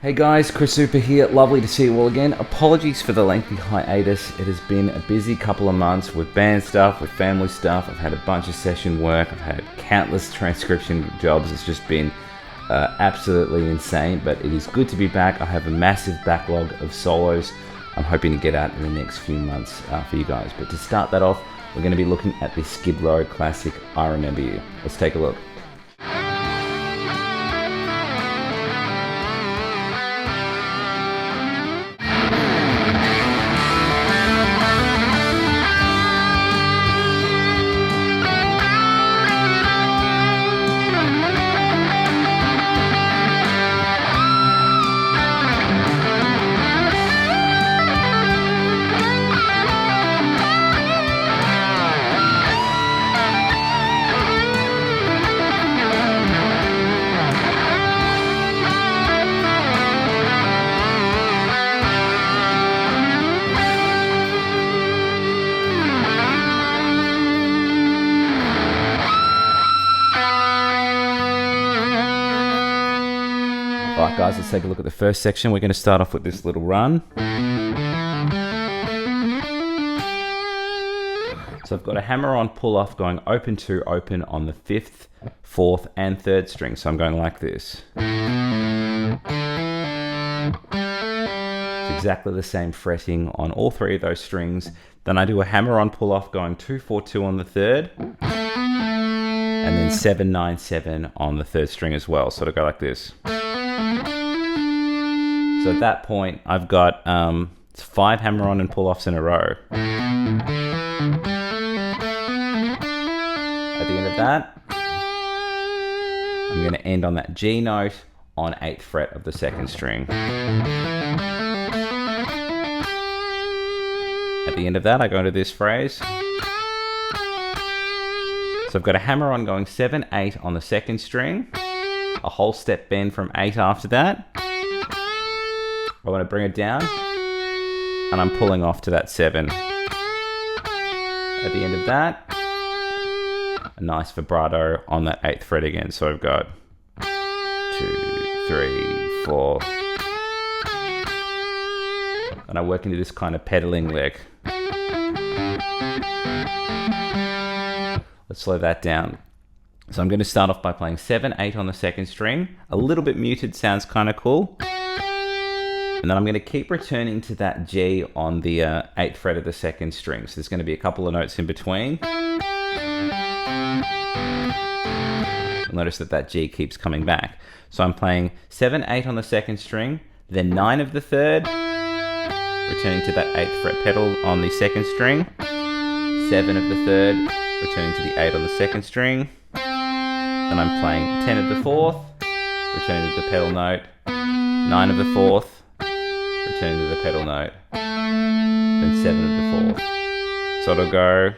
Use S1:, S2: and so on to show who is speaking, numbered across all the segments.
S1: Hey guys, Chris Udemy here. Lovely to see you all again. Apologies for the lengthy hiatus. It has been a busy couple of months with band stuff, with family stuff. I've had a bunch of session work. I've had countless transcription jobs. It's just been absolutely insane, but it is good to be back. I have a massive backlog of solos I'm hoping to get out in the next few months for you guys. But to start that off, we're going to be looking at the Skid Row classic, I Remember You. Let's take a look. Alright guys, let's take a look at the first section. We're going to start off with this little run. So I've got a hammer-on pull-off going open to open on the 5th, 4th and 3rd string. So I'm going like this. It's exactly the same fretting on all three of those strings. Then I do a hammer-on pull-off going 2, 4, 2 on the 3rd. And then 7, 9, 7 on the 3rd string as well. So it'll go like this. So at that point, I've got 5 hammer-on and pull-offs in a row. At the end of that, I'm going to end on that G note on 8th fret of the 2nd string. At the end of that, I go into this phrase. So I've got a hammer-on going 7, 8 on the 2nd string, a whole step bend from 8 after that. I want to bring it down, and I'm pulling off to that 7. At the end of that, a nice vibrato on that 8th fret again. So I've got 2, 3, 4. And I work into this kind of pedaling lick. Let's slow that down. So I'm going to start off by playing 7, 8 on the 2nd string. A little bit muted, sounds kind of cool. And then I'm going to keep returning to that G on the 8th fret of the 2nd string. So there's going to be a couple of notes in between. You'll notice that that G keeps coming back. So I'm playing 7, 8 on the 2nd string, then 9 of the 3rd, returning to that 8th fret pedal on the 2nd string, 7 of the 3rd, returning to the 8 on the 2nd string, then I'm playing 10 of the 4th, returning to the pedal note, 9 of the 4th, returning to the pedal note, then 7 of the 4th. So it'll go.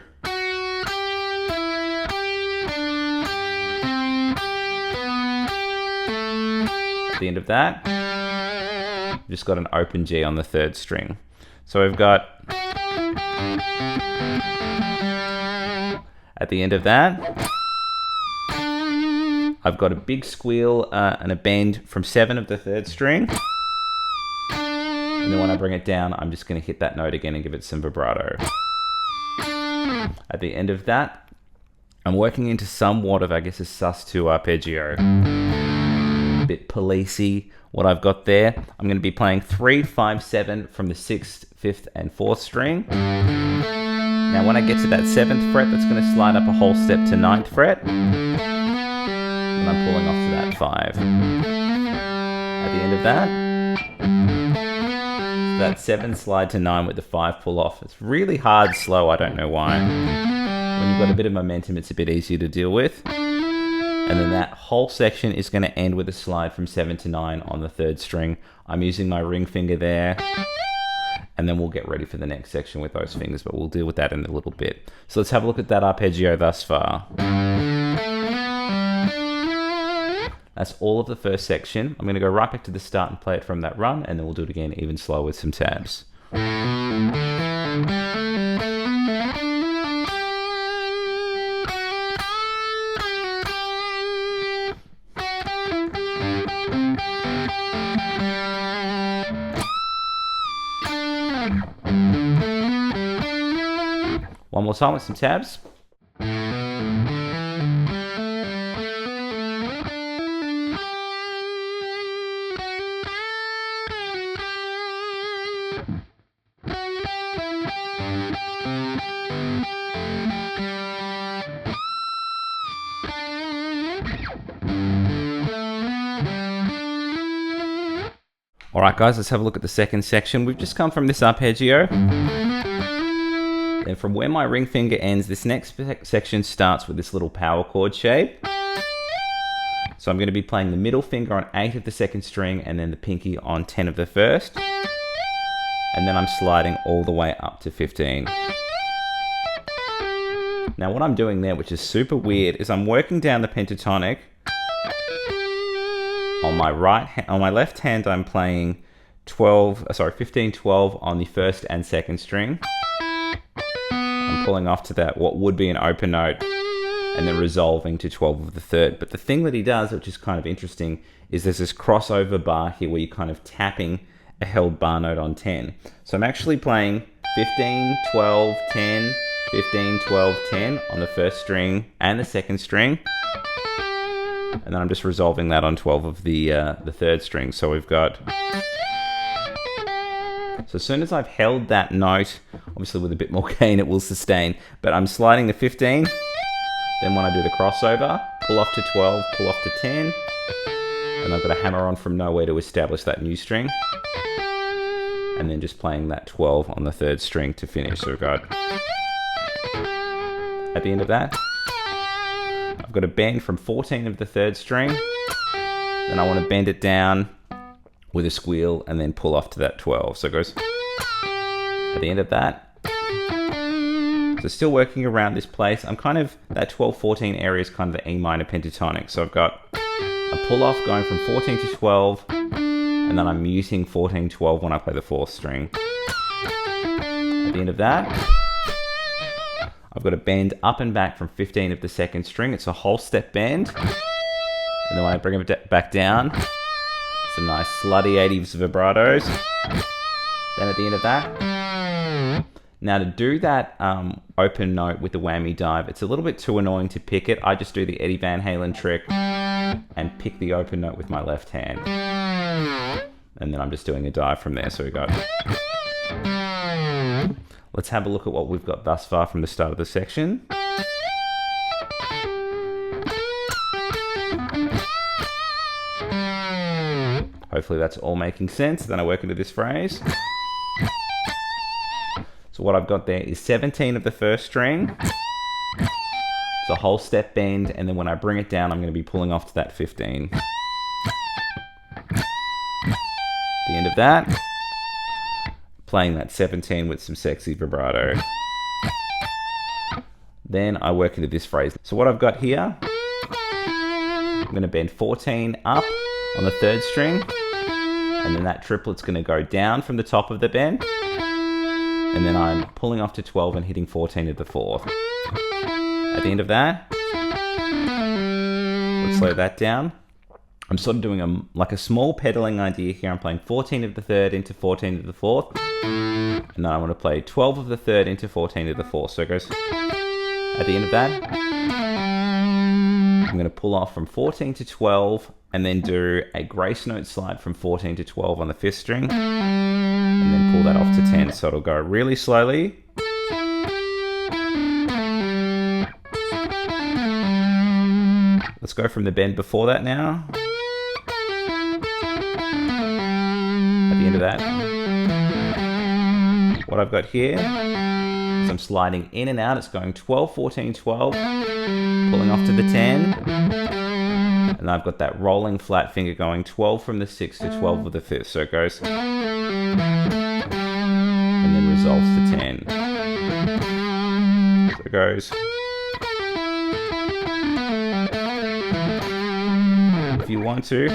S1: At the end of that, I've just got an open G on the 3rd string. So we've got, at the end of that, I've got a big squeal and a bend from 7 of the 3rd string. And then when I bring it down, I'm just going to hit that note again and give it some vibrato. At the end of that, I'm working into somewhat of, I guess, a sus2 arpeggio. A bit policey, what I've got there. I'm going to be playing 3, 5, 7 from the 6th, 5th and 4th string. Now when I get to that 7th fret, that's going to slide up a whole step to 9th fret. And I'm pulling off to that 5. At the end of that, that 7 slide to 9 with the 5 pull off. It's really hard slow, I don't know why. When you've got a bit of momentum, it's a bit easier to deal with. And then that whole section is going to end with a slide from 7 to 9 on the 3rd string. I'm using my ring finger there. And then we'll get ready for the next section with those fingers, but we'll deal with that in a little bit. So let's have a look at that arpeggio thus far. That's all of the first section. I'm going to go right back to the start and play it from that run, and then we'll do it again even slower with some tabs. One more time with some tabs. All right, guys, let's have a look at the second section. We've just come from this arpeggio. Then from where my ring finger ends, this next section starts with this little power chord shape. So I'm going to be playing the middle finger on 8 of the second string and then the pinky on 10 of the first. And then I'm sliding all the way up to 15. Now what I'm doing there, which is super weird, is I'm working down the pentatonic. On my left hand, I'm playing 15, 12 on the first and second string. I'm pulling off to that, what would be an open note, and then resolving to 12 of the third. But the thing that he does, which is kind of interesting, is there's this crossover bar here where you're kind of tapping a held bar note on 10. So I'm actually playing 15, 12, 10, 15, 12, 10 on the first string and the second string. And then I'm just resolving that on 12 of the third string. So we've got... So as soon as I've held that note, obviously with a bit more gain it will sustain, but I'm sliding the 15, then when I do the crossover, pull off to 12, pull off to 10, and I've got a hammer on from nowhere to establish that new string, and then just playing that 12 on the third string to finish. So we've got... At the end of that, I've got a bend from 14 of the third string, then I want to bend it down with a squeal and then pull off to that 12. So it goes at the end of that. So still working around this place. I'm kind of, that 12, 14 area is kind of the E minor pentatonic. So I've got a pull off going from 14 to 12, and then I'm muting 14, 12 when I play the fourth string. At the end of that, I've got a bend up and back from 15 of the second string. It's a whole step bend. And then when I bring it back down, some nice slutty 80s vibratos. Then at the end of that, now to do that open note with the whammy dive, it's a little bit too annoying to pick it. I just do the Eddie Van Halen trick and pick the open note with my left hand. And then I'm just doing a dive from there. So we got... Let's have a look at what we've got thus far from the start of the section. Hopefully that's all making sense. Then I work into this phrase. So what I've got there is 17 of the first string. It's a whole step bend, and then when I bring it down, I'm going to be pulling off to that 15. At the end of that, playing that 17 with some sexy vibrato. Then I work into this phrase. So what I've got here, I'm going to bend 14 up on the third string, and then that triplet's going to go down from the top of the bend, and then I'm pulling off to 12 and hitting 14 at the fourth. At the end of that, let's slow that down. I'm sort of doing like a small pedaling idea here. I'm playing 14 of the third into 14 of the fourth, and then I want to play 12 of the third into 14 of the fourth. So it goes at the end of that. I'm going to pull off from 14 to 12 and then do a grace note slide from 14 to 12 on the fifth string, and then pull that off to 10. So it'll go really slowly. Let's go from the bend before that now. At the end of that, what I've got here is I'm sliding in and out. It's going 12, 14, 12, pulling off to the 10. And I've got that rolling flat finger going 12 from the 6th to 12 with the 5th. So it goes, and then resolves to 10. So it goes. If you want to.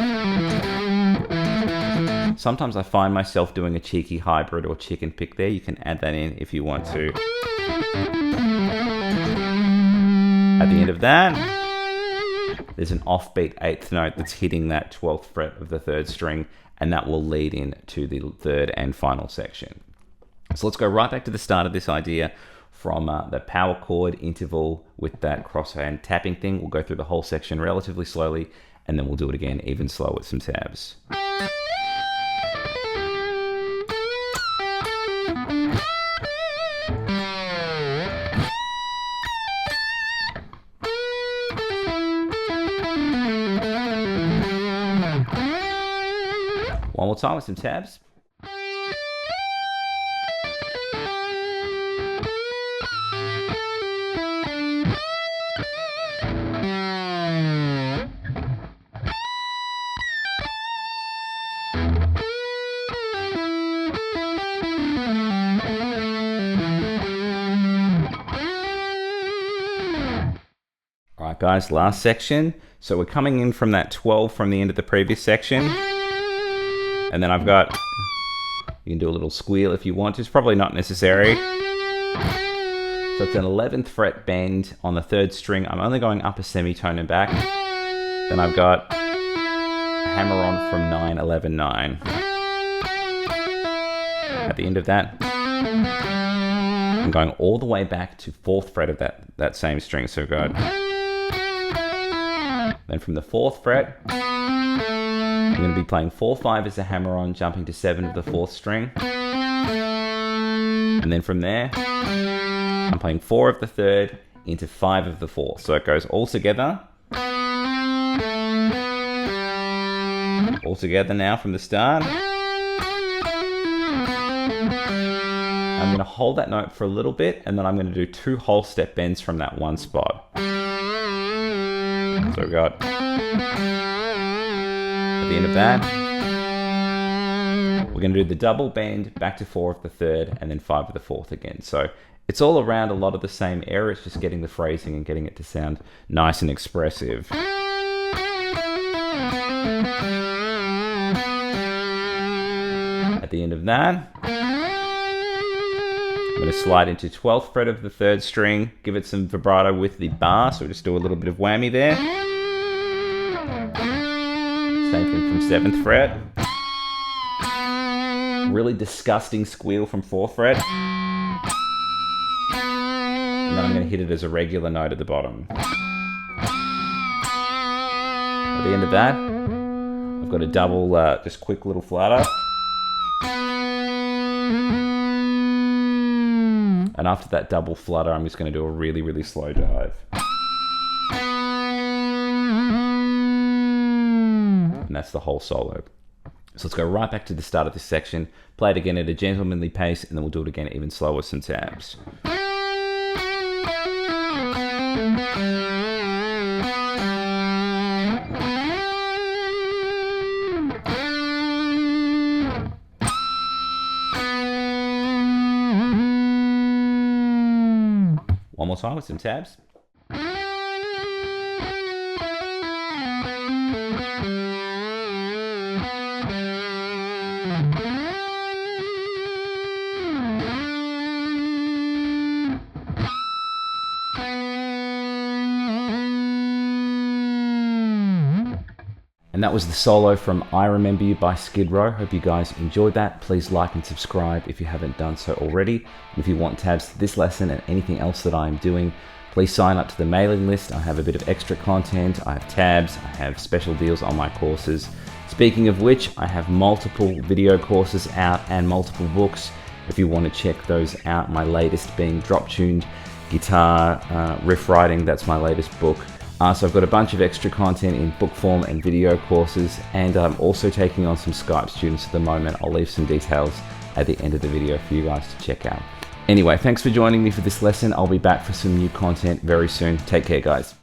S1: Sometimes I find myself doing a cheeky hybrid or chicken pick there. You can add that in if you want to. At the end of that, there's an offbeat 8th note that's hitting that 12th fret of the 3rd string, and that will lead in to the 3rd and final section. So let's go right back to the start of this idea from the power chord interval with that crosshand tapping thing. We'll go through the whole section relatively slowly, and then we'll do it again even slower with some tabs. One more time with some tabs. Alright guys, last section. So we're coming in from that 12 from the end of the previous section. And then I've got, you can do a little squeal if you want. It's probably not necessary. So it's an 11th fret bend on the 3rd string. I'm only going up a semitone and back. Then I've got a hammer on from 9, 11, 9. At the end of that, I'm going all the way back to 4th fret of that same string. So I've got, then from the 4th fret, I'm going to be playing 4, 5 as a hammer on, jumping to 7 of the 4th string. And then from there, I'm playing 4 of the 3rd into 5 of the 4th. So it goes all together. All together now from the start. I'm going to hold that note for a little bit, and then I'm going to do 2 whole step bends from that one spot. So we've got, at the end of that, we're going to do the double bend back to 4 of the 3rd and then 5 of the 4th again. So it's all around a lot of the same area. It's just getting the phrasing and getting it to sound nice and expressive. At the end of that, I'm going to slide into 12th fret of the 3rd string, give it some vibrato with the bar, so we'll just do a little bit of whammy there. Same thing from 7th fret. Really disgusting squeal from 4th fret. And then I'm going to hit it as a regular note at the bottom. At the end of that, I've got a double, just quick little flutter. And after that double flutter, I'm just going to do a really, really slow dive. And that's the whole solo. So let's go right back to the start of this section, play it again at a gentlemanly pace, and then we'll do it again even slower with some tabs. One more time with some tabs. And that was the solo from I Remember You by Skid Row. Hope you guys enjoyed that. Please like and subscribe if you haven't done so already. And if you want tabs to this lesson and anything else that I'm doing, please sign up to the mailing list. I have a bit of extra content. I have tabs. I have special deals on my courses. Speaking of which, I have multiple video courses out and multiple books. If you want to check those out, my latest being Drop-Tuned Guitar Riff Writing. That's my latest book. So I've got a bunch of extra content in book form and video courses, and I'm also taking on some Skype students at the moment. I'll leave some details at the end of the video for you guys to check out. Anyway, thanks for joining me for this lesson. I'll be back for some new content very soon. Take care, guys.